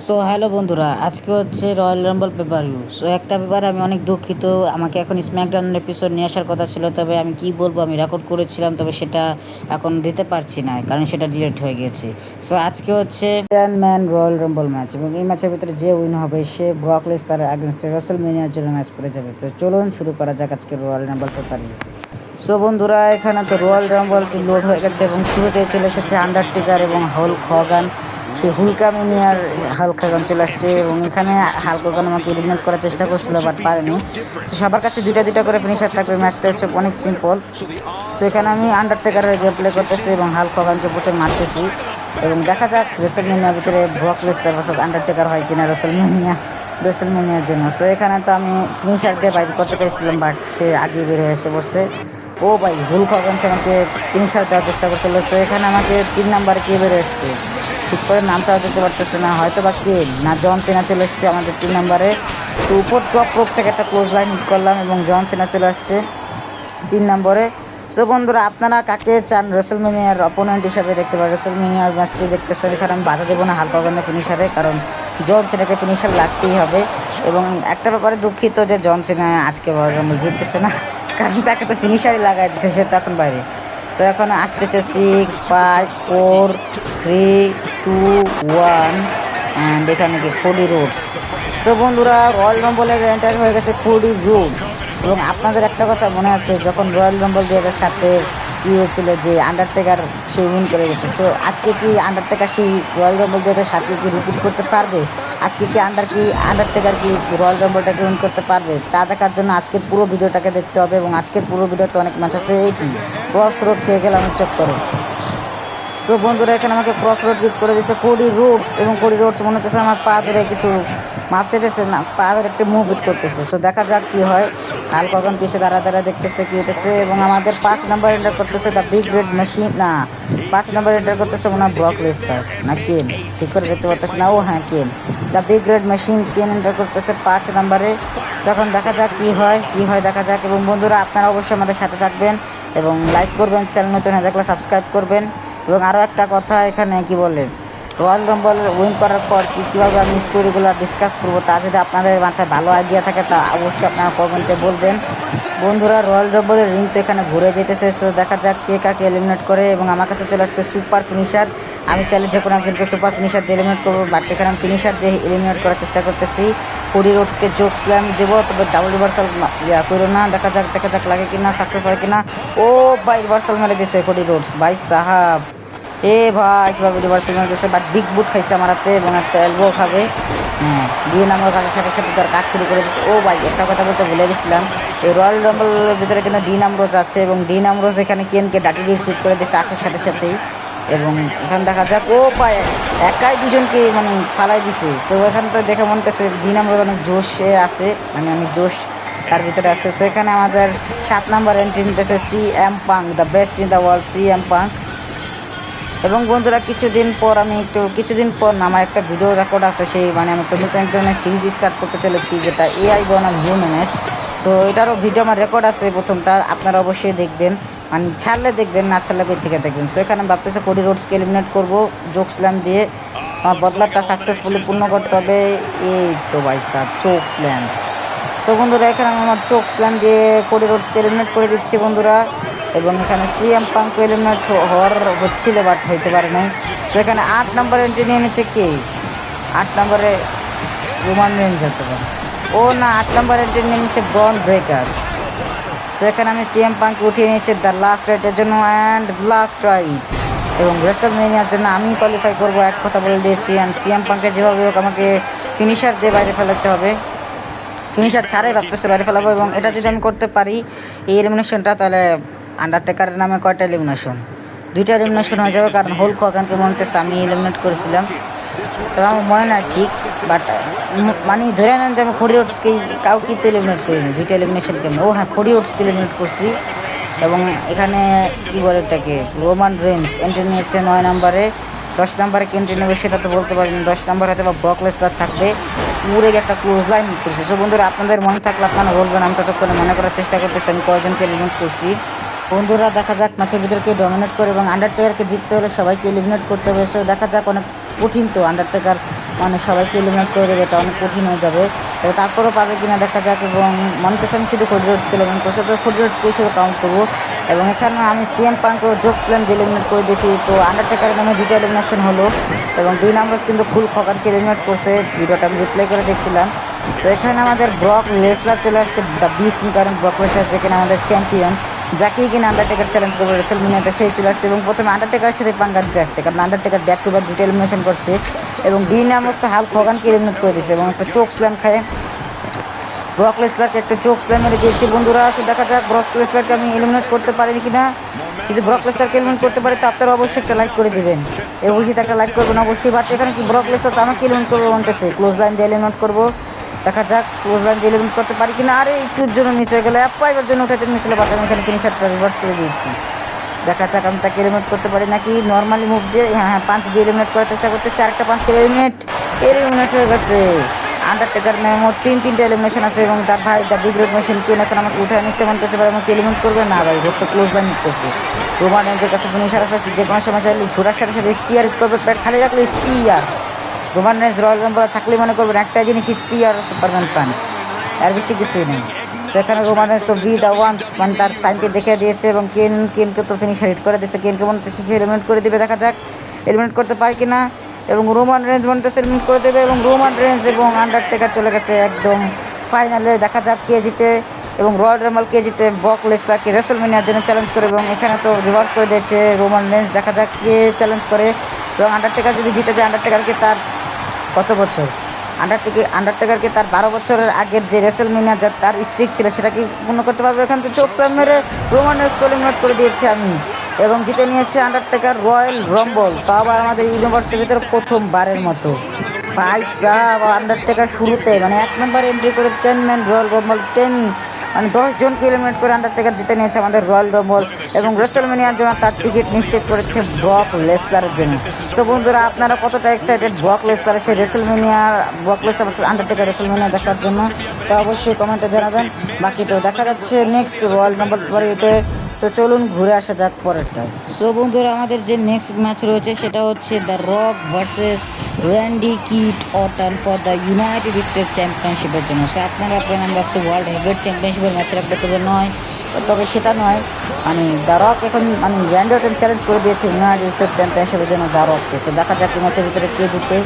So hello বন্ধুরা, আজকে হচ্ছে royal Rumble paper view. So একটা ব্যাপারে আমি অনেক দুঃখিত, আমাকে এখন স্ম্যাকডাউন এপিসোড নিয়ে আসার কথা ছিল, তবে আমি কি বলবো, আমি রেকর্ড করেছিলাম, তবে সেটা এখন দিতে পারছি না কারণ সেটা ডিলিট হয়ে গেছে। সো আজকে হচ্ছে 10 ম্যান রয়্যাল রাম্বল ম্যাচ, এবং এই ম্যাচের ভিতরে যে উইন হবে সে ব্রক লেসনার এগেনস্টে রাসেলমেনিয়ার জন্য ম্যাচ করে যাবে। তো চলুন শুরু করা যাক আজকে royal Rumble paper view. So বন্ধুরা, এখানে তো রয়্যাল রাম্বলটি লোড হয়ে গেছে এবং শুরুতে চলে এসেছে আন্ডারটেকার এবং হাল্ক হগান। সে হুলকামিনিয়ার হালক হগান চলে আসছে এবং এখানে হাল্ক হগান আমাকে এলিমিনেট করার চেষ্টা করছিল বাট পারেনি। তো সবার কাছে দুইটা দুইটা করে ফিনিশার থাকবে, ম্যাচটা হচ্ছে অনেক সিম্পল। সো এখানে আমি আন্ডারটেকার হয়ে গেম প্লে করতেছি এবং হাল্ক হগানকে প্রচুর মারতেছি, এবং দেখা যাক রেসেলমেনিয়ার ভিতরে ব্রক লেসনার ভার্সেস আন্ডারটেকার হয় কিনা রেসেলমেনিয়ার জন্য। সো এখানে তো আমি ফিনিশার দিয়ে বাইর করতে চাইছিলাম বাট সে আগে বের হয়ে এসে বসছে। ও ভাই, হুলক হগান আমাকে ফিনিশার দেওয়ার চেষ্টা করছিল। সো এখানে আমাকে 3 নাম্বারে কে বের এসছে, ঠিক করে নামটাও দিতে পারতেছে না, হয়তো বা কে না জন সিনা চলে এসছে আমাদের 3 নাম্বারে। সো উপর টপ রোপ থেকে একটা ক্লোজ লাইন হিট করলাম এবং জন সিনা চলে আসছে 3 নম্বরে। সো বন্ধুরা, আপনারা কাকে চান রেসেলমেনিয়ার অপোনেন্ট হিসাবে দেখতে পারেন? রেসেলমেনিয়ার ম্যাচটি দেখতে চান, এখানে আমি বাধা দেবো না হাল্ক হগানের ফিনিশারে, কারণ জন সিনাকে ফিনিশার লাগতেই হবে। এবং একটা ব্যাপারে দুঃখিত যে জন সিনা আজকে রয়্যাল রাম্বল জিততেছে না, কারণ তাকে তো ফিনিশারই লাগাই দিচ্ছে, সে তো এখন বাইরে। সো এখন আসতেছে 6, 5, 4, 3, 2, 1 অ্যান্ড এখানে কি কোডি রোডস। সো বন্ধুরা, রয়্যাল রাম্বলের এন্টার হয়ে গেছে কোডি রোডস। এবং আপনাদের একটা কথা মনে আছে, যখন রয়্যাল রাম্বল 2007-এ কী হয়েছিল যে আন্ডারটেকার সে উইন করে গেছে। সো আজকে কি আন্ডারটেকার সেই রয়্যাল রাম্বল 2007-কে কি রিপিট করতে পারবে? আজকে কি আন্ডারটেকার কি রয়্যাল রাম্বলটাকে উইন করতে পারবে? তা দেখার জন্য আজকের পুরো ভিডিওটাকে দেখতে হবে, এবং আজকের পুরো ভিডিওতে অনেক ম্যাচ আছে। এই কি ক্রস রোড খেয়ে গেলাম চেক করো। সো বন্ধুরা, এখানে আমাকে ক্রস রোড গিফট করে দিয়েছে কোডি রোডস, এবং কোডি রোডস মনে হচ্ছে আমার পা ধরে কিছু মাপ চাইতেছে না, পা ধরে একটা মুভ ইট করতেছে। সো দেখা যাক কী হয়। হাল্ক হগান পিছিয়ে দাঁড়া দাঁড়া দেখতেছে কী হতেছে, এবং আমাদের 5 নাম্বার এন্টার করতেছে দ্য বিগ রেড মেশিন, না 5 নাম্বার এন্টার করতেছে মনে হয় ব্রক লেসনার না কেন, ঠিক করে দেখতে পারতেছে না। ও হ্যাঁ, কেন, দ্য বিগ রেড মেশিন কেন এন্টার করতেছে 5 নাম্বারে। সো এখন দেখা যাক কী হয় দেখা যাক। এবং বন্ধুরা, আপনারা অবশ্যই আমাদের সাথে থাকবেন এবং লাইক করবেন, চ্যানেল নতুন হয়ে থাকলে সাবস্ক্রাইব করবেন। এবং আরও একটা কথা, এখানে কি বলে রয়্যাল রাম্বল উইন করার পর কীভাবে আমি স্টোরিগুলো ডিসকাস করবো, তা যদি আপনাদের মাথায় ভালো আইডিয়া থাকে তা অবশ্যই আপনারা কমেন্টে বলবেন। বন্ধুরা, রয়্যাল রাম্বলের রিং তো এখানে ঘুরে যেতেছে। সো দেখা যাক কে কাকে এলিমিনেট করে, এবং আমার কাছে চলে আসছে সুপার ফিনিশার। আমি চাইলে যে কোনো একজনকে সুপার ফিনিশার দিয়ে এলিমিনেট করবো, বাট এখানে আমি ফিনিশার দিয়ে এলিমিনেট করার চেষ্টা করতেছি। কোডি রোডসকে চোক স্ল্যাম দেবো, তবে ডাবল রিভার্সাল করো না। দেখা যাক লাগে কিনা, সাকসেস হয় কিনা। ও ভাই, রিভার্সাল মেরে দিয়েছে কোডি রোডস, ভাই সাহাব। এ ভাই, কীভাবে রিভার্সাল মেরে দিয়েছে, বাট বিগ বুট খাইছে আমার হাতে, এবং একটা এলবো খাবে। হ্যাঁ, ডিএন আমরোজ আসার সাথে সাথে তার কাজ শুরু করে দিয়েছে। ও ভাই, একটা কথা বলতে ভুলে গেছিলাম, এই রয়্যাল রাম্বলের ভিতরে কিন্তু ডিন আমরোজ আছে, এবং ডিন আমরোজ এখানে কেনকে ডাটি শুট করে দিচ্ছে আসার সাথে সাথেই। এবং এখানে দেখা যাক, ও ভাই একাই দুজনকে মানে ফালাই দিছে। সো এখানে তো দেখে মনে হচ্ছে ডিন আমরোজ অনেক জোশে আছে, মানে অনেক জোশ তার ভিতরে আছে। সো এখানে আমাদের 7 নাম্বার এন্ট্রি নিতেছে CM punk, the best in the world CM punk. এবং বন্ধুরা, কিছুদিন পর আমার একটা ভিডিও রেকর্ড আছে, সেই মানে আমি একটা নতুন এক ধরনের সিরিজ স্টার্ট করতে চলেছি, যেটা AI বনাম হিউম্যানের। সো এটারও ভিডিও আমার রেকর্ড আছে, প্রথমটা আপনারা অবশ্যই দেখবেন, মানে ছাড়লে দেখবেন, না ছাড়লে কই থেকে দেখবেন। সো এখানে আমি ভাবতেছি কোডি রোডসকে এলিমিনেট করবো জোক স্ল্যাম দিয়ে, আমার বদলাটা সাকসেসফুলি পূর্ণ করতে হবে। এই তো ভাই সাহ, চোক স্ল্যাম। সো বন্ধুরা, এখানে আমি আমার চোক স্ল্যাম দিয়ে কোডি রোডসকে এলিমিনেট করে দিচ্ছি বন্ধুরা। এবং এখানে CM পাঙ্ক এলিমিনেট হওয়ার হচ্ছিল বাট হইতে পারে নাই। সো এখানে 8 নম্বরে এন্ট্রি নিয়ে নিচ্ছে কে, 8 নম্বরে রোমান রেঞ্জ হতে পারে। ও না, 8 নম্বরে এন্ট্রি নিয়ে নিচ্ছে ব্রন ব্রেকার। সো এখানে আমি CM পাঙ্ককে উঠিয়ে নিয়েছি দ্য লাস্ট রাইটের জন্য, অ্যান্ড লাস্ট রাইট, এবং রেসেলমেনিয়ার জন্য আমি কোয়ালিফাই করবো, এক কথা বলে দিয়েছি। অ্যান্ড CM পাঙ্কে যেভাবে হোক আমাকে ফিনিশার দিয়ে বাইরে ফেলাতে হবে, ফিনিশার ছাড়াই ভাবতেছে বাইরে ফেলাবো। এবং এটা যদি আমি করতে পারি এই এলিমিনেশনটা, তাহলে আন্ডারটেকারের নামে কয়টা এলিমিনেশন, 2টা এলিমিনেশন হয়ে যাবে, কারণ হাল্ক হগানকে মনে হচ্ছে আমি এলিমিনেট করেছিলাম, তবে আমার মনে নাই ঠিক। বাট মানে ধরে নেন যে আমি কোডি রোডসকেই, কাউকে তো এলিমিনেট করিনি, 2টা এলিমিনেশন কেমন। ও হ্যাঁ, কোডি রোডসকে এলিমিনেট করছি। এবং এখানে কী বলে এটাকে, রোমান রেঞ্জ এন্ট্রি নিয়েছে 9 নম্বরে। 10 নম্বরে কে এন্ট্রি নেবে সেটা তো বলতে পারিনি, 10 নম্বর হয়তো বা ব্রক লেসনার থাকবে। পুরে একটা ক্লোজ লাইন করছে। সো বন্ধুরা, আপনাদের মনে থাকলে আপনারা বলবেন, আমি ততক্ষণে মনে করার চেষ্টা করতেছি আমি কয়জনকে এলিমিনেট করছি। বন্ধুরা, দেখা যাক ম্যাচের ভিতরে কে ডমিনেট করে, এবং আন্ডারটেকারকে জিততে হলে সবাইকে এলিমিনেট করতে হবে। সো দেখা যাক, অনেক কঠিন তো আন্ডারটেকার মানে সবাইকে এলিমিনেট করে দেবে, এটা অনেক কঠিন হয়ে যাবে। তবে তারপরেও পারবে কিনা দেখা যাক। এবং মনে হচ্ছে আমি শুধু কোডি রোডসকে এলিমিনেট করছি, তো কোডি রোডসকেই শুধু কাউন্ট করবো। এবং এখানে আমি সিএম পাঙ্কেও জোকসল্যাম যে এলিমিনেট করে দিয়েছি। তো আন্ডারটেকারের নামে 2টা এলিমিনেশন হলো এবং 2 নাম্বারস কিন্তু ফুল খকারকে এলিমিনেট করছে। ভিডিওটা আমি রিপ্লাই করে দেখছিলাম। তো এখানে আমাদের ব্রক লেসলার চলে আসছে, দ্য বিস্ট ইনকারেন্ট ব্রক লেসলার, যেখানে আমাদের চ্যাম্পিয়ন, যাকেই কিনা আন্ডারটেকার চ্যালেঞ্জ করবে রেসলমেনিয়াতে, সেই চলে আসছে। এবং প্রথমে আন্ডারটেকারের সাথে পাঙ্গা দিতে আসছে, কারণ আন্ডারটেকার ব্যাক টু ব্যাক 2টা এলিমিনেশন করছে এবং ডিন নামস্ত হাল্ক হগানকে এলিমিনেট করে দিয়েছে এবং একটা চোক স্ল্যাম খায় ব্রক লেসলারকে, একটা চোক স্ল্যাম মেরে দিয়েছে। বন্ধুরা আসলে দেখা যাক ব্রক লেসলারকে আমি এলিমিনেট করতে পারিনি কিনা। যদি ব্রক লেসলারকে এলিমিনেট করতে পারি তো আপনারা অবশ্যই একটা লাইক করে দেবেন, এই অবশ্যই একটা লাইক করবেন অবশ্যই। বাট এখানে কি ব্রক লেসলার তো আমাকে এলিমিনেট করবে বলতেছে, ক্লোজ লাইন দিয়ে এলিমিনেট করবো। দেখা যাক ক্লোজ লাইন দিয়ে এলিমিনেট করতে পারি কিনা। আরে একটুর জন্য মিস হয়ে গেল, F5 এর জন্য উঠাতে নিয়েছিল, বাট আমি এখানে ফিনিশারটা রিভার্স করে দিয়েছি। দেখা যাক আমি তাকে এলিমিনেট করতে পারি নাকি। নর্মালি মুভ দিয়ে পাঁচ দিয়ে এলিমিনেট করার চেষ্টা করতেছি, আরেকটা পাঁচ করে এলিমিনেট হয়ে গেছে। আন্ডারটেকার নামে মোট 3টা এলিমিনেশন আছে এবং তার ভাই দ্য বিগ রেড মেশিন কেন এখন আমাকে উঠে নিচ্ছে, বলতেছে ভাই আমাকে এলিমিনেট করবে না ভাই, রোডটা ক্লোজ লাইন করছে। রোমান রেঞ্জের কাছে ফিনিশার আছে, যে কোনো সময় চাইলে ছোটার সাথে সাথে স্পিয়ার হিট করবে, প্যাট খালি রাখলে স্পিয়ার। রোমান রেঞ্জ রয়্যাল রাম্বলে থাকলে মনে করবেন একটা জিনিস, স্পিয়ার সুপারম্যান পাঞ্চ, আর বেশি কিছুই নেই। সেখানে রোমান রেঞ্জ তো বি দ্য ওয়ান্স মানে তার সাইনটি দেখে দিয়েছে এবং কেনকে তো ফিনিশার হিট করে দিয়েছে। কেনকে মনে হচ্ছে সে এলিমিনেট করে দিবে, দেখা যাক এলিমিনেট করতে পারে কিনা। এবং রোমান রেঞ্জ মনে হচ্ছে এলিমিনেট করে দেবে এবং রোমান রেঞ্জ এবং আন্ডারটেকার চলে গেছে একদম ফাইনালে। দেখা যাক কে জিতে এবং রয়্যাল রাম্বল কে জিতে ব্রক লেসলারকে রেসলমেনিয়ার জন্য চ্যালেঞ্জ করে। এবং এখানে তো রিভার্স করে দিয়েছে রোমান রেঞ্জ, দেখা যাক কে চ্যালেঞ্জ করে। এবং আন্ডারটেকার যদি জিতে যায়, আন্ডারটেকারকে তার কত বছর, আন্ডারটেকারকে তার 12 বছরের আগের যে রেসলমেনিয়া যা তার স্ট্রিক ছিল সেটা কি পূর্ণ করতে পারবে। এখান তো চোখ স্ল্যাম মেরে রোমান রেঞ্জকে এলিমিনেট করে দিয়েছি আমি এবং জিতে নিয়েছে আন্ডারটেকার রয়্যাল রাম্বল, তা আবার আমাদের ইউনিভার্সের ভিতরে প্রথমবারের মতো। ভাই সাহেব আন্ডারটেকার শুরুতে মানে 1 নম্বর এন্ট্রি করে 10 ম্যান রয়্যাল রাম্বল 10 মানে 10 জনকে এলিমিনেট করে আন্ডারটেকার জিতে নিয়েছে আমাদের রয়্যাল রাম্বল এবং রেসলমেনিয়ার জন্য তার টিকিট নিশ্চিত করেছে ব্রক লেসলারের জন্য। সো বন্ধুরা আপনারা কতটা এক্সাইটেড ব্রক লেসলার এসে ব্রক লেসলার ভার্সেস আন্ডারটেকার রেসলমেনিয়া দেখার জন্য, তো অবশ্যই কমেন্টে জানাবেন। বাকি তো দেখা যাচ্ছে নেক্সট রয়্যাল রাম্বল পরেতে। তো চলুন ঘুরে আসা যাক পরেরটায়। সো বন্ধুরা আমাদের যে নেক্সট ম্যাচ রয়েছে সেটা হচ্ছে the rock versus Randy kit Orton for the United state চ্যাম্পিয়নশিপের জন্য। সে আপনারা আমি ভাবছি ওয়ার্ল্ড হেভিওয়েট চ্যাম্পিয়নশিপের ম্যাচ রাখবে, তবে সেটা নয়। মানে দ্য রক এখন মানে র্যান্ডি অর্টন চ্যালেঞ্জ করে দিয়েছে ইউনাইটেড স্টেট চ্যাম্পিয়নশিপের জন্য দ্য রককে। সো দেখা যাক এই ম্যাচের ভিতরে কে জিতে।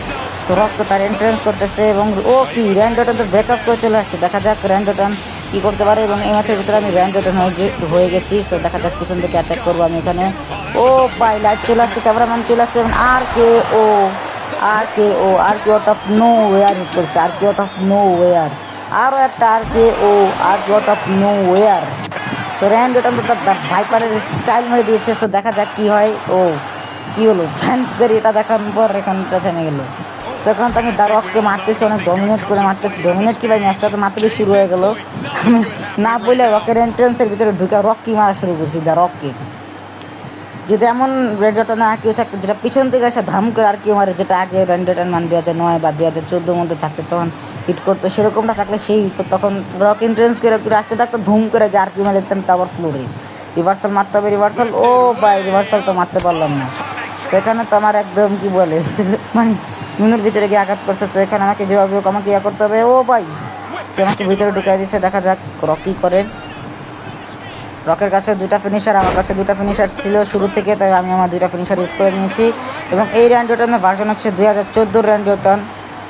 সো রক তো তার এন্ট্রেন্স করতেছে এবং ও কি র্যান্ডি অর্টন তো ব্রেকআপ করে চলে আসছে, দেখা যাক র্যান্ডি অর্টন কী করতে পারে। এবং এই ম্যাচের ভিতরে আমি র্যান্ডি অর্টন হয়ে গেছি। সো দেখা যাক পিছন থেকে অ্যাটাক করবো আমি এখানে। ও ভাই লাইট চলে আসছে, ক্যামেরাম্যান চলে আসছে এবং R K out of nowhere hit করছে, আউট অফ নো ওয়ার, আরও একটা out of nowhere. So Randy Orton তো তার ভাইপারের স্টাইল মেরে দিয়েছে। সো দেখা যাক কী হয়। ও কী হলো, ফ্যান্সদের এটা দেখানোর পর এখানটা থেমে গেলো। সেখান তো আমি দ্য রককে মারতেছি, অনেক ডমিনেট করে মারতেছি। ডমিনেট কি ভাই, ম্যাচটা তো মাত্রই শুরু হয়ে গেলো। আমি না বলে রকের এন্ট্রেন্সের ভিতরে ঢুকে রককে মারা শুরু করছি, দ্য রককে। যদি এমন র্যান্ডি অর্টন আর কেউ থাকতো যেটা পিছন থেকে এসে ধাম করে আর কেউ মারে, যেটা আগে র্যান্ডি অর্টন মানে 2009 বা 2014 মধ্যে থাকতে তখন হিট করতো, সেরকমটা থাকলে সেই তো তখন রক এন্ট্রেন্স করে আসতে থাকতো, ধুম করে আর কি মারে দিতাম, তারপর ফ্লোরে রিভার্সাল মারতে হবে। রিভার্সাল ও ভাই রিভার্সাল তো মারতে পারলাম না। সেখানে তো আমার একদম কি বলে মানে মিনুর ভিতরে গিয়ে আঘাত করছে। সো এখানে আমাকে যেভাবে হোক আমাকে ইয়া করতে হবে। ও ভাই সে আমাকে ভিতরে ঢুকিয়ে দিচ্ছে, দেখা যাক রক কী করে। রকের কাছে 2টা ফিনিশার, আমার কাছে 2টা ফিনিশার ছিল শুরু থেকে, তাই আমি আমার 2টা ফিনিশার ইউজ করে নিয়েছি। এবং এই র্যান্ডি অর্টনের ভার্সন হচ্ছে 2014 র্যান্ডি অর্টন।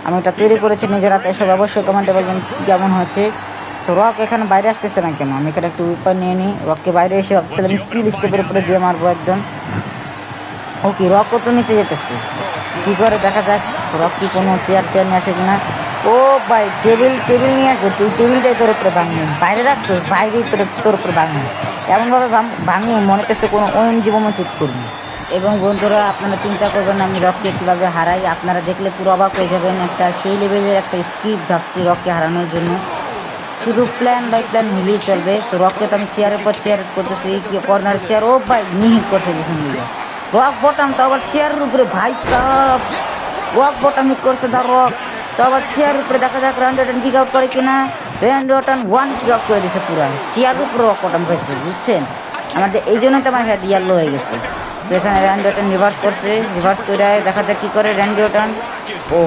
আমি এটা তৈরি করেছি নিজের হাতে, এসব অবশ্যই কমেন্টে বলবেন কেমন হয়েছে। সো রক এখানে বাইরে আসতেছে না কেন, আমি এখানে একটু উইপার নিয়ে নিই। রককে বাইরে এসে ভাবছিলাম স্টিল স্টেপের উপরে দিয়ে মারবো একদম। ওকে রকও তো নিচে যেতেছে, কী করে দেখা যাক রক কি কোনো চেয়ার নিয়ে আসে কিনা। ও ভাই টেবিল নিয়ে আসবো, টেবিলটাই তোর উপরে ভাঙবো, বাইরে রাখছো বাইরেই তোর উপরে ভাঙবো, এমনভাবে ভাঙবো মনে করছে কোনো OMG মোমেন্ট ঠিক করবি। এবং বন্ধুরা আপনারা চিন্তা করবেন আমি রককে কীভাবে হারাই, আপনারা দেখলে পুরো অবাক হয়ে যাবেন। একটা সেই লেভেলের একটা স্ক্রিপ্ট ভাবছি রককে হারানোর জন্য, শুধু প্ল্যান বাই প্ল্যান মিলিয়ে চলবে। সো রককে তো আমি চেয়ারের পর চেয়ার করতেছি, কি কর্নার চেয়ার, ও ভাই নিহিট করছে পিছন দিকে রক বটম, তো আবার চেয়ারের উপরে ভাই সাহেব রক বটম হিট করছে দ্য রক, তো আবার চেয়ারের উপরে। দেখা যাক র্যান্ডি অর্টন কিক আউট করে কিনা। র্যান্ডি অর্টন 1 কিক আউট করে দিয়েছে পুরো চেয়ারের উপরে রক বটম হয়েছে, বুঝছেন আমাদের এই জন্যই তো আমার হেড ইয়ালো হয়ে গেছে। সো এখানে র্যান্ডি অর্টন রিভার্স করছে, রিভার্স করে দেখা যাক কী করে র্যান্ডি অর্টন।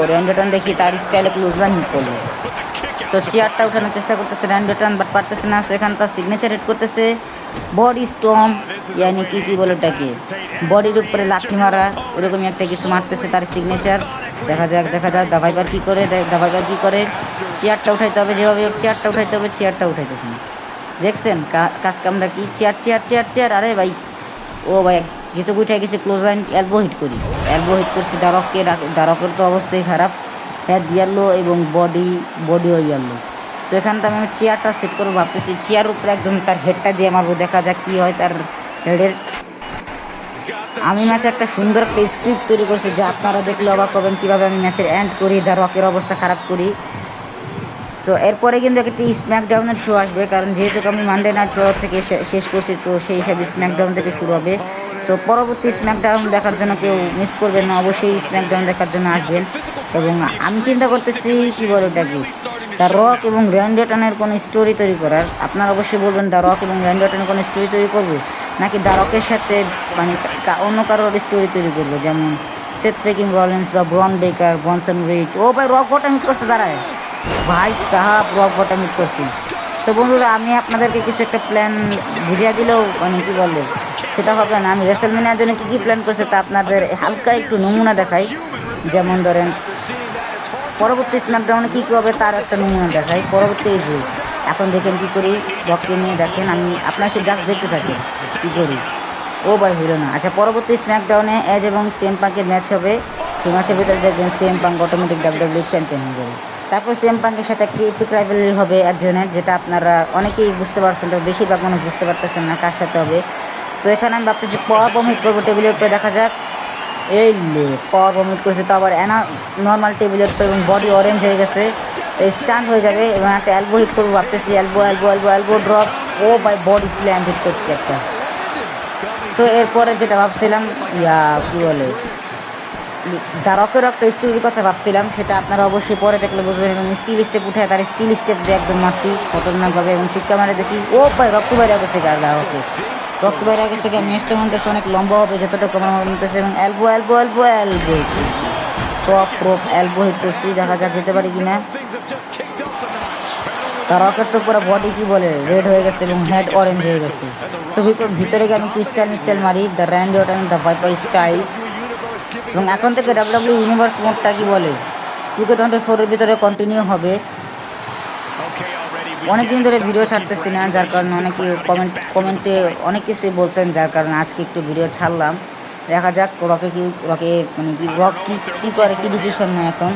র্যান্ডি অর্টন দেখি তার স্টাইলে ক্লোজলাইন হিট করলো। সো চেয়ারটা উঠানোর চেষ্টা করতেছে র্যান্ডি অর্টন, বাট পারতেছে না। সো এখানে তার সিগনেচার হিট করতেছে বডি স্টর্ম, ইয়ানি কী বলে ওটাকে, বডির উপরে লাথি মারা, এরকমই একটা কিছু মারতেছে তার সিগনেচার। দেখা যাক দা ভাইপার কী করে, চেয়ারটা উঠাইতে হবে যেভাবে হোক, চেয়ারটা উঠাইতে হবে, চেয়ারটা উঠাইতেছে না। দেখছেন কাজ কামরা কি, চেয়ার। আরে ভাই ভাই যেহেতু উঠে গেছে ক্লোজ লাইন, এলবো হিট করছি দারকের তো অবস্থাই খারাপ, হেড ইয়ারলো এবং বডিও ইয়ারলো। সো এখানে তো আমি চেয়ারটা সেট করবো ভাবতেছি, চেয়ার উপরে একদম তার হেডটা দিয়ে মারবো, দেখা যাক কী হয় তার হেডের। আমি ম্যাচে একটা সুন্দর একটা স্ক্রিপ্ট তৈরি করছি, যা আপনারা দেখলে অবাক হবেন কীভাবে আমি ম্যাচের এন্ড করি, দ্য রকের অবস্থা খারাপ করি। সো এরপরে কিন্তু একটি স্ম্যাকডাউনের শো আসবে, কারণ যেহেতু আমি মানডে নাইট র থেকে শেষ করছি, তো সেই হিসাবে স্ম্যাকডাউন থেকে শুরু হবে। সো পরবর্তী স্ম্যাকডাউন দেখার জন্য কেউ মিস করবেন না, অবশ্যই স্ম্যাকডাউন দেখার জন্য আসবেন। এবং আমি চিন্তা করতেছি কী বলে ওটাকে, দ্য রক এবং র্যান্ডি অর্টনের কোনো স্টোরি তৈরি করার। আপনারা অবশ্যই বলবেন দ্য রক এবং র্যান্ডি অর্টনের কোনো স্টোরি তৈরি করবো, নাকি দ্য রকের সাথে মানে অন্য কারোর স্টোরি তৈরি করবো, যেমন সেথ ফ্রিকিং রলিন্স বা ব্রন বেকার, ব্রনসন রিড। ভাই রক বটম হিট করছে, দাঁড়ায় ভাই সাহাব রক বটম হিট করছি। সো বন্ধুরা, আমি আপনাদেরকে কিছু একটা প্ল্যান বুঝিয়ে দিলেও মানে কী বলবো সেটা হবে না। আমি রেসেলমেনিয়ার জন্য কী প্ল্যান করছে তা আপনাদের হালকা একটু নমুনা দেখাই। যেমন ধরেন পরবর্তী স্ম্যাকডাউনে কী হবে তার একটা নমুনা দেখাই। পরবর্তী যে এখন দেখেন কী করি, রককে নিয়ে দেখেন, আমি আপনার সে জাস্ট দেখতে থাকেন কী করি। ভাই হইল না। আচ্ছা, পরবর্তী স্ম্যাকডাউনে এজ এবং সিএম পাঙ্কের ম্যাচ হবে। সেই ম্যাচের ভিতরে দেখবেন CM punk automatic WWE champion হয়ে যাবে। তারপর সিএম পাঙ্কের সাথে একটি এপিক রাইভালরি হবে একজনের, যেটা আপনারা অনেকেই বুঝতে পারছেন, তবে বেশিরভাগ মানুষ বুঝতে পারতেছেন না কার সাথে হবে। সো এখানে আমি ভাবতেছি পাওয়ার বম হিট করবো টেবিলের উপরে, দেখা যাক। পাওয়ার বম হিট করছে, তো আবার নর্মাল টেবিলের উপরে এবং বডি অরেঞ্জ হয়ে গেছে, স্টান হয়ে যাবে। এবং একটা এলবো হিট করবো ভাবতেছি, এলবো ড্রপ। ভাই বডি স্ল্যাম হিট করছি একটা। সো এরপরে যেটা ভাবছিলাম কী বলে দ্য রকের একটা স্টোরির কথা ভাবছিলাম, সেটা আপনারা অবশ্যই পরে দেখলে বুঝবেন। এবং স্টিল স্টেপ উঠে তার স্টিল স্টেপ দিয়ে একদম মাসি খতরনাকভাবে, এবং ফিক্কা মারে দেখি ভাই রক্ত বাইরে গেছে গা, দ্য রকে রক্ত বাইরে গেছে গা। ম্যাচটা মনতেছে অনেক লম্বা হবে যতটুকু আমার মনতেছে। এবং এলবো হিট করছি, প্রপ এলবো হিট করছি, দেখা যাক যেতে পারি কিনা। তার রকের তো পুরো বডি কী বলে রেড হয়ে গেছে এবং হেড অরেঞ্জ হয়ে গেছে। সো ভিতরে গিয়ে আমি একটু স্টাইল মারি, the Randy Orton the viper style. এবং এখন থেকে ডাব্লিউডাব্লিউ ইউনিভার্স মোডটা কী বলে 2K24 ভিতরে কন্টিনিউ হবে। অনেক দিন ধরে ভিডিও ছাড়তেছি না, যার কারণে অনেকে কমেন্টে অনেক কিছুই বলছেন, যার কারণে আজকে একটু ভিডিও ছাড়লাম। দেখা যাক রক কী করে, কী ডিসিশন নেয়। এখন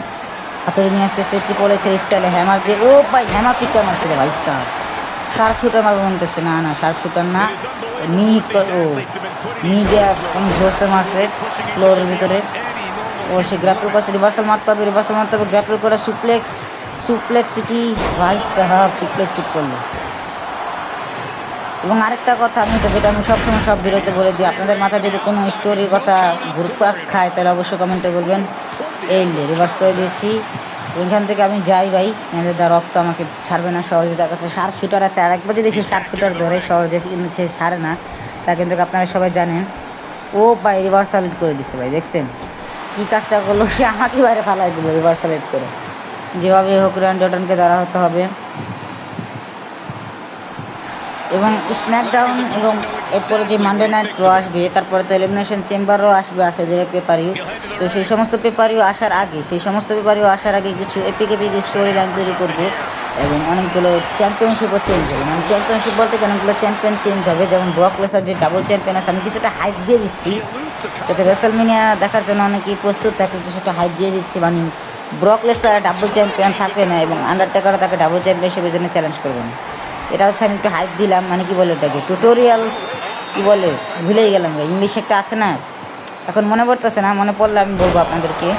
হাতুড়ি নিয়ে আসতেছে ট্রিপল এইচের স্টাইলে হ্যামার দিয়ে। ভাই হ্যামার ফিক্কা মারছে রে ভাই সাহ, শার্প শুটার মারবো মনতেছে, না শার্প শুটার না, নি হিট নি দিয়ে অনেক জোরসে মারছে ফ্লোরের ভিতরে। সে গ্র্যাপল করছে, রিভার্সাল মারতে হবে, গ্র্যাপল করে সুপ্লেক্স সিটি ভাই সাহাব সুপ্লেক্স হিট করলো। এবং আরেকটা কথা, যেটা আমি সবসময় সব ভিডিওতে বলে দিই, আপনাদের মাথায় যদি কোনো স্টোরির কথা ঘুরপাক খায় তাহলে অবশ্যই কমেন্টে বলবেন। রিভার্স করে দিয়েছি, ওইখান থেকে আমি যাই ভাই, নাহলে দ্য রক তো আমাকে ছাড়বে না সহজে। তার কাছে শার্প শুটার আছে, আর একবার যদি সে শার্প শুটার ধরে সহজে, কিন্তু সে ছাড়ে না, তা কিন্তু আপনারা সবাই জানেন। ভাই রিভার্সাল হিট করে দিচ্ছে ভাই, দেখছেন কী কাজটা করলো, সে আমাকে বাইরে ফালাই দিল রিভার্সাল হিট করে। যেভাবে হোক র্যান্ডি অর্টনকে দাঁড়া হতে হবে। এবং স্ম্যাকডাউন এবং এরপরে যে মানডে নাইট র আসবে, তারপরে তো এলিমিনেশন চেম্বারও আসে যে পেপারিও। তো সেই সমস্ত পেপারিও আসার আগে কিছু এপিক স্টোরি লাইন তৈরি করবো। এবং অনেকগুলো চ্যাম্পিয়নশিপও চেঞ্জ হবে, মানে চ্যাম্পিয়নশিপ বলতে অনেকগুলো চ্যাম্পিয়ন চেঞ্জ হবে। যেমন ব্রক লেসার যে ডাবল চ্যাম্পিয়ন আছে, আমি কিছুটা হাইপ দিয়ে দিচ্ছি যাতে রেসেলমেনিয়া দেখার জন্য অনেকেই প্রস্তুত থাকে, কিছুটা হাইপ দিয়ে দিচ্ছি। মানে ব্রক লেসার ডাবল চ্যাম্পিয়ন থাকবে না, এবং আন্ডারটেকারও তাকে ডাবল চ্যাম্পিয়নশিপের জন্য চ্যালেঞ্জ করবে না। এটা হচ্ছে আমি একটু হাইপ দিলাম, মানে কী বলে ওটাকে টিউটোরিয়াল কী বলে ভুলেই গেলাম ভাই, ইংলিশ একটা আছে না, এখন মনে পড়তেছে না, মনে পড়লে আমি বলবো আপনাদেরকে।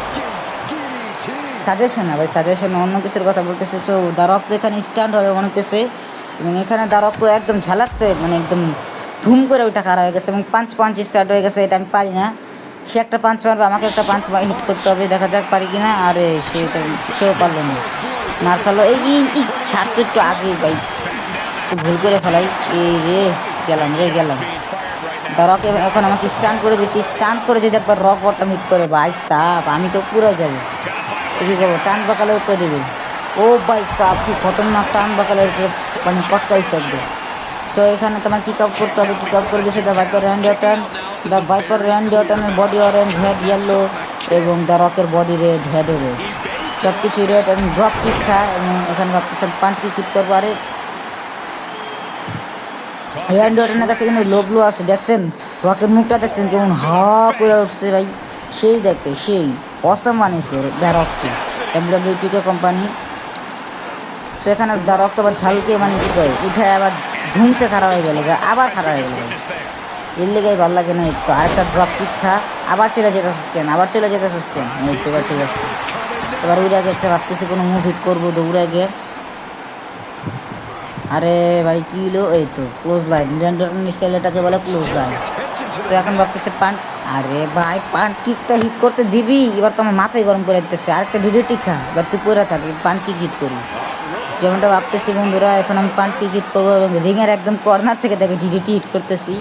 সাজেশন না ভাই, সাজেশন অন্য কিছুর কথা বলতেছে। সো দ্য রক তো এখানে স্ট্যান্ড হবে মনে হতেছে, এবং এখানে দ্য রক তো একদম ঝালাকছে, মানে একদম ধুম করে ওইটা খারাপ হয়ে গেছে, এবং পাঞ্চ স্টার্ট হয়ে গেছে। এটা আমি পারি না, সে একটা পাঞ্চ মারবে, আমাকে একটা পাঞ্চ হিট করতে হবে, দেখা যাক পারি কি না। আরে সেও পারলো না, মার খালো। এই ছাড়তে একটু আগে ভাই, ভুল করে ফেলাই, গেলাম। দ্য রক এখন আমাকে স্টান করে দিচ্ছি, স্টান করে যদি একবার রক বটম হিট করে ভাই সাপ আমি তো পুরো যাবো। কী করবো, টান বাকালের উপরে দেবে। ও ভাই সাপ কি খতরনাক টান বাকালের উপরে মানে পটকাইছে একদম। সো এখানে তোমার কিক আউট করতে হবে, কিক আউট করে দিয়েছে the viper Randy Orton. The viper Randy অর্টনের বডি অরেঞ্জ, হেড ইয়েলো এবং দ্য রকের বডি রেড, হেডও রেড, সব কিছু রেড এবং ড্রপ কিক খায়। এবং এখানে ভাবতেছে পান্ট কিক হিট করবো। আরে র্যান্ডি অর্টনের কাছে কিন্তু লো ব্লো আছে, দেখছেন রকের মুখটা দেখছেন কেমন হা করে উঠছে ভাই, সেই দেখতে সেই অসাম বানিয়েছে দ্য রককে WWE কোম্পানি। সো এখানে দ্য রক তো আবার ঝালকে মানে কী করে উঠে আবার ধুমসে খারাপ হয়ে গেল, আবার খারাপ হয়ে গেল, এর লেগে ভালো লাগে না। তো আরেকটা ড্রপ কিক খা, আবার চলে যেতেছিস কেন, আবার চলে যেতেছিস কেন, এই তো এবার ঠিক আছে। এবার উড়ে আগে একটা ভাবতেছি কোনো মুভ হিট করবো, দৌড়ে গিয়ে আরে ভাই কী হলো, এই তো ক্লোজ লাইন, স্টাইল এটাকে বলে ক্লোজ লাইন। তো এখন ভাবতেছে পান্ট, আরে ভাই পান্ট কিকটা হিট করতে দিবি, এবার তো আমার মাথায় গরম করে দিতেছে, আরেকটা ডিডিটি খা, এবার তুই পরে থাকবি পান্ট কিক হিট করবি যেমনটা ভাবতেছি বন্ধুরা। এখন আমি পান্ট কিক হিট করবো এবং রিংয়ের একদম কর্নার থেকে দেখে ডিডিটি হিট করতেছি,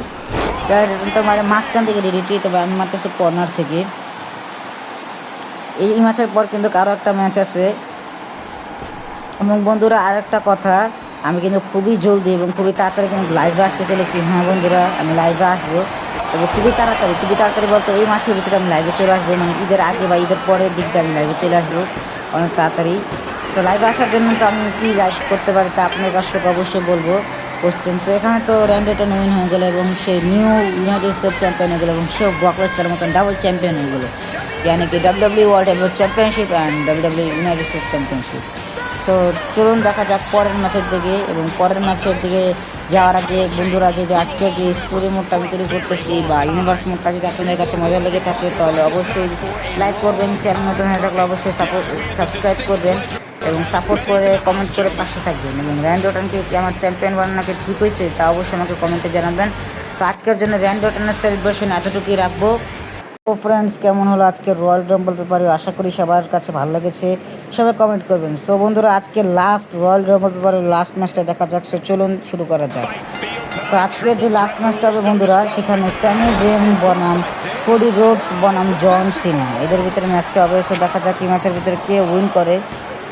তো মানে মাঝখান থেকে ডিডিটি, তবে আমি মারতেছি কর্নার থেকে। এই ম্যাচের পর কিন্তু আরও একটা ম্যাচ আছে। এবং বন্ধুরা আর একটা কথা, আমি কিন্তু খুবই জলদি এবং খুবই তাড়াতাড়ি কিন্তু লাইভে আসতে চলেছি। হ্যাঁ বন্ধুরা আমি লাইভে আসবো, তবে খুবই তাড়াতাড়ি বলতে এই মাসের ভিতরে আমি লাইভে চলে আসবো, মানে ঈদের আগে বা ঈদের পরের দিকটা আমি লাইভে চলে আসবো অনেক তাড়াতাড়ি। সো লাইভে আসার জন্য তো আমি কী লাইভ করতে পারি তা আপনার কাছ থেকে অবশ্যই বলবো কোশ্চেন। সো এখানে তো র্যান্ডি অর্টন উইন হয়ে গেলো এবং সে নিউ ইউনাইটেড স্টেট চ্যাম্পিয়ন হয়ে গেলো এবং সেও ব্রক লেসনারের মতন ডাবল চ্যাম্পিয়ন হয়ে গেলো, यानी कि WWE world heavyweight championship and WWE United state championship. So চলুন দেখা যাক পরের ম্যাচের দিকে। এবং পরের ম্যাচের দিকে যাওয়ার আগে বন্ধুরা, যদি আজকের যে স্টোরি মোডটা আমি তৈরি করতেছি বা ইউনিভার্স মোডটা যদি আপনাদের কাছে মজা লেগে থাকে তাহলে অবশ্যই লাইক করবেন, চ্যানেল নতুন হয়ে থাকলে অবশ্যই সাবস্ক্রাইব করবেন এবং সাপোর্ট করে কমেন্ট করে পাশে থাকবেন। এবং র্যান্ডি অর্টনকে কি আমার চ্যাম্পিয়ন বানানোকে ঠিক হয়েছে তা অবশ্যই আমাকে কমেন্টে জানাবেন। সো আজকের জন্য র্যান্ডি অর্টনের সেলিব্রেশন এতটুকুই রাখবো। তো ফ্রেন্ডস কেমন হলো আজকের রয়্যাল রাম্বল পেপারে, আশা করি সবার কাছে ভালো লেগেছে, সবাই কমেন্ট করবেন। সো বন্ধুরা আজকে লাস্ট রয়্যাল রাম্বল পেপারের লাস্ট ম্যাচটা দেখা যাক। সো চলুন শুরু করা যাক। সো আজকের যে লাস্ট ম্যাচটা হবে বন্ধুরা, সেখানে স্যামি জেন বনাম কোডি রোডস বনাম জন সিনা, এদের ভিতরে ম্যাচটা হবে। সো দেখা যাক এই ম্যাচের ভিতরে কে উইন করে।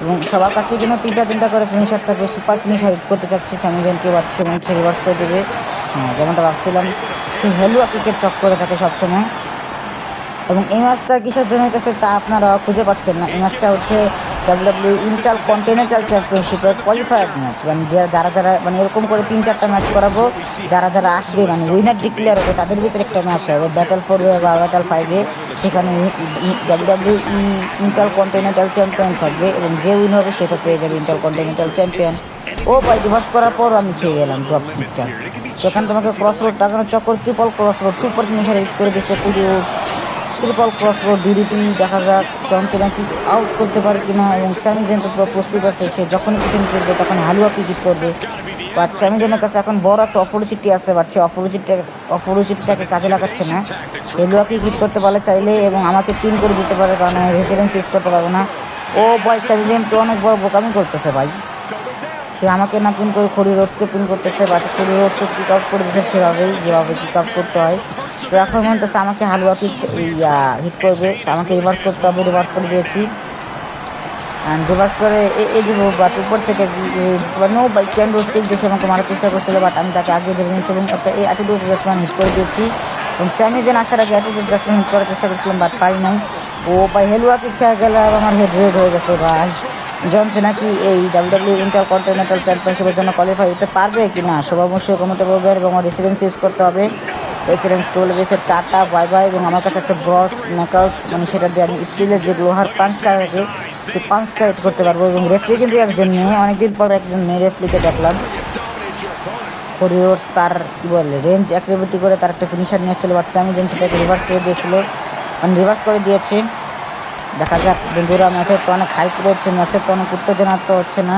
এবং সবার কাছে কিন্তু তিনটা করে ফিনিশার থাকবে, সুপার ফিনিশার হিট করতে চাচ্ছি স্যামি জেনকে, বাট সে রিভার্স করে দেবে। হ্যাঁ যেমনটা ভাবছিলাম, সে হেলুয়া ক্রিকেট চক করে থাকে সবসময়। এবং এই ম্যাচটা কিসের জন্য হইতেছে তা আপনারা খুঁজে পাচ্ছেন না। এই ম্যাচটা হচ্ছে WWE ইন্টার কন্টিনেন্টাল চ্যাম্পিয়নশিপের কোয়ালিফায়ার ম্যাচ, মানে যারা মানে এরকম করে 3-4টা ম্যাচ করাবো, যারা আসবে মানে উইনার ডিক্লেয়ার হবে তাদের ভিতরে একটা ম্যাচ হবে ব্যাটল 4-এ বা ব্যাটল 5-এ, সেখানে WWE ইন্টার কন্টিনেন্টাল চ্যাম্পিয়ন থাকবে এবং যে উইন হবে সে তো পেয়ে যাবে ইন্টার কন্টিনেন্টাল চ্যাম্পিয়ন। ও ভাই ডিভার্স করার পর আমি খেয়ে গেলাম ড্রপ কিকটা, সেখানে তোমাকে ক্রস রোড টাকানোর চক্কর, triple cross road super finisher hit করে দিচ্ছে Cody Rhodes, triple cross road DDT. দেখা যাক জন সিনা কি আউট করতে পারে কিনা। এবং স্যামি জেন তো পুরো প্রস্তুত আছে, সে যখনই পিছনে ফিরবে তখন হালুয়া কি হিট করবে। বাট স্যামি জেনের কাছে এখন বড় একটা অপরচুনিটি আছে, বাট সে অপরচুনিটিটাকে কাজে লাগাচ্ছে না। হালুয়া কি হিট করতে পারলে চাইলে এবং আমাকে পিন করে দিতে পারে, কারণ আমি রেসিডেন্স ইউজ করতে পারবো না। ও ভাই স্যামি জেন তো অনেক বড় বোকামি করতেছে ভাই, সে আমাকে না পিন করে কোডি রোডসকে পিন করতেছে, বাট কোডি রোডসকে পিক আউট করে দিচ্ছে সেভাবেই যেভাবে পিক আউট করতে হয়। সো এখন মনে হচ্ছে আমাকে হালুয়া কিক হিট করবে, আমাকে রিভার্স করতে হবে, রিভার্স করে দিয়েছি অ্যান্ড রিভার্স করে এ দিব, বাট উপর থেকে দিতে পারি নো বাই ক্যান্ডো স্টিক দিয়ে আমাকে মারার চেষ্টা করছিল, বাট আমি তাকে আগে ধরে নিয়েছি এবং একটা অ্যাটিটিউড অ্যাডজাস্টমেন্ট হিট করে দিয়েছি। এবং স্যামি জেন আসার আগে অ্যাটিটিউড অ্যাডজাস্টমেন্ট হিট করার চেষ্টা করছিলাম, বাট পারি নাই। ও ভাই হেলুয়া কিক খেয়ে গেলে আর আমার হেড রেড হয়ে গেছে ভাই। জন সিনা কি এই WWE ইন্টার কন্টিনেন্টাল চ্যাম্পিয়নশিপের জন্য কোয়ালিফাই হতে পারবে কি না সব অবশ্যই কমেন্টে বলবেন। এবং আমার রেসিডেন্স ইউজ করতে হবে, রেসিডেন্সকে বলে দিয়েছে টাটা বাই বাই। এবং আমার কাছে আছে ব্রস নেকলস, মানে সেটা দিয়ে আমি স্টিলের যে লোহার পাঁচটা থাকে সেই পাঁচটা হিট করতে পারবো। এবং রেফ্রি কিন্তু একজন মেয়ে, অনেকদিন পর একজন মেয়ে রেফ্রিকে দেখলাম। কোডি রোডস তার কী বলে রেঞ্জ অ্যাক্টিভিটি করে তার একটা ফিনিশার নিয়ে এসেছিলো, বাট স্যামি জেন সেটাকে রিভার্স করে দিয়েছিল, মানে রিভার্স করে দিয়েছে। দেখা যাক বন্ধুরা, ম্যাচের তো অনেক হাইপ রয়েছে, ম্যাচের তো অনেক উত্তেজনা তো হচ্ছে না।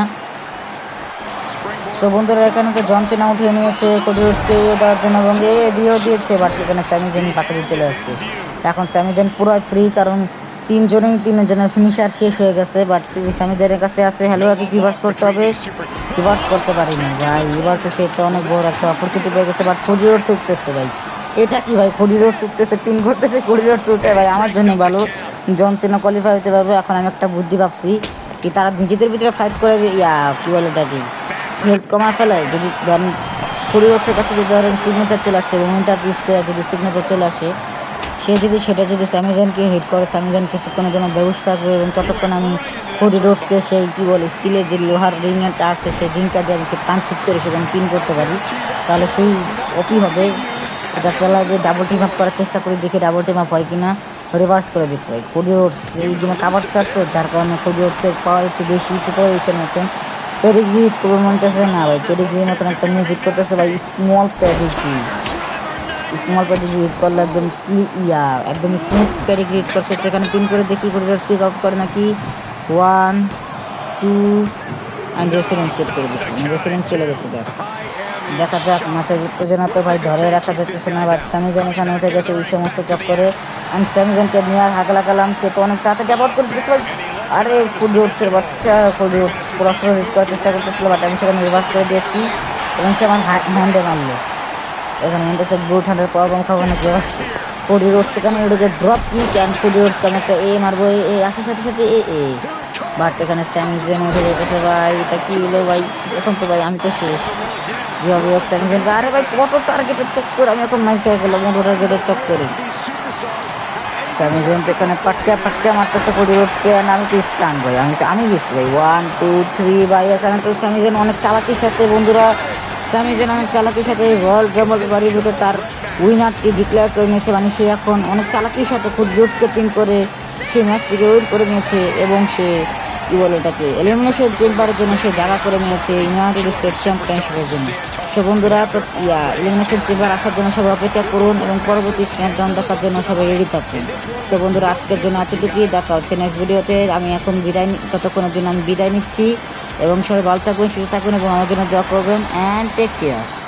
সো বন্ধুরা এখানে তো জন সিনা উঠিয়ে নিয়েছে কোডি রোডসকে দেওয়ার জন্য এবং দিয়েছে, বাট এখানে স্যামি জেন পাশাতে চলে আসছে। এখন স্যামি জেন পুরোই ফ্রি, কারণ তিনজনের ফিনিশার শেষ হয়ে গেছে, বাট স্যামি জেনের কাছে আছে হালুয়া কিক রিভার্স করতে হবে, রিভার্স করতে পারিনি ভাই। এবার তো সে তো অনেক বড় একটা অপরচুনিটি পেয়ে গেছে, বাট কোডি রোডস উঠতেছে ভাই, এটা কি ভাই, কোডি রোডস উঠতেছে, পিন করতেছে, কোডি রোডস উঠে ভাই আমার জন্য ভালো, জন সিনা কোয়ালিফাই হতে পারবে। এখন আমি একটা বুদ্ধি ভাবছি কি তারা নিজেদের ভিতরে ফাইট করে কি বলে ওটাকে, হেলথ কমা ফেলে। যদি ধরেন কোডি রোডসের কাছে যদি ধরেন সিগনেচার চলে আসছে, মোমেন্টটা ইউজ করে যদি সিগনেচার চলে আসে, সে যদি সেটা যদি স্যামিজানকে হিট করে, স্যামিজান কিছুক্ষণের জন্য বেহুশ থাকবে এবং ততক্ষণ আমি কোডি রোডসকে সেই কী বলে স্টিলের যে লোহার রিংটা আছে সেই রিংটা দিয়ে আমি একটু পাঞ্চিত করে সেখানে পিন করতে পারি, তাহলে সেই ওপি হবে। এটা ফেলা দিয়ে ডাবল টিম আপ করার চেষ্টা করি, দেখি ডাবল টিম আপ হয় কিনা। রিভার্স করে দিচ্ছে ভাই কোডি রোডস, এই গেমে কাভার স্টার তো, যার কারণে কোডি রোডসের পাওয়ার একটু বেশি প্রিপারেশন মতন। পেডিগ্রি হিট করবে মনতেছে না ভাই, পেডিগ্রির মতন একটা মুভ হিট করতেছে ভাই, small pedigree. Small pedigree hit করলে একদম একদম স্মুথ পেডিগ্রি হিট করছে, সেখানে পিন করে দেখি কোডি রোডস কিক আউট করে নাকি। 1 2 অ্যান্ড রেসিডেন্ট সেট করে দিচ্ছে, মানে রেসিডেন্ট চলে গেছে। দেখা যাক, মাছের উত্তেজনা তো ভাই ধরে রাখা যাচ্ছে না, বাট স্যামিজান এখানে উঠে গেছে এই সমস্ত চক্করে। অ্যান্ড স্যামিজানকে মেয়ার হাগলা কালাম, সে তো অনেক তাড়াতাড়ি অ্যাভয়েড করে দিতেছে ভাই। আরে কোডি রোডসের বাচ্চা, কোডি রোডস পুরস্কার হিট করার চেষ্টা করতেছিল, বাট আমি সেখানে রিভার্স করে দিয়েছি এবং সে আমার হ্যান্ডে মারলো। এখানে কিন্তু সব ব্রুট হ্যান্ডের পাওয়ার বম খাবো নাকি এবার। কোডি রোডস সেখানে উঠে গিয়ে ড্রপ কিক, অ্যান্ড কোডি রোডসকে আমি একটা মারবো, আসার সাথে সাথে বাট এখানে স্যামিজান উঠে যেতেছে ভাই। এটা কি হলো ভাই, এখন তো ভাই আমি তো শেষ। যেভাবে হোক স্যামিজানকে, আরে ভাই কত টার্গেটের চক্কর, আমি এখন মাইক খেয়ে গেলাম মোটো টার্গেটের চক্করে। স্যামিজান তো এখানে পাটকা মারতেছে কোডি রোডসকে, আর আমি তো স্টান ভাই, আমি গেছি ভাই 1 2 3 ভাই। এখানে তো স্যামিজান অনেক চালাকির সাথে, বন্ধুরা স্যামিজান অনেক চালাকির সাথে রয়্যাল রাম্বল বাড়ির ভিতরে তার উইনারটি ডিক্লেয়ার করে নিয়েছে, মানে সে এখন অনেক চালাকির সাথে কোডি রোডসকে পিন করে সেই ম্যাচটিকে উইন করে নিয়েছে এবং সে কী বলে এটাকে এলিমিনেশন চেম্বারের জন্য সে জায়গা করে নিয়েছে ইউনাইটেড স্টেট চ্যাম্পিয়নশিপের জন্য। সে বন্ধুরা তো এলিমিনেশন চেম্বার আসার জন্য সবাই অপেক্ষা করুন এবং পরবর্তী স্ম্যাকডাউন দেখার জন্য সবাই রেডি থাকুন। সে বন্ধুরা আজকের জন্য এতটুকুই, দেখা হচ্ছে নেক্সট ভিডিওতে। আমি এখন ততক্ষণের জন্য আমি বিদায় নিচ্ছি এবং সবাই ভালো থাকবেন, সুস্থ থাকবেন এবং আমার জন্য দোয়া করবেন। And take care.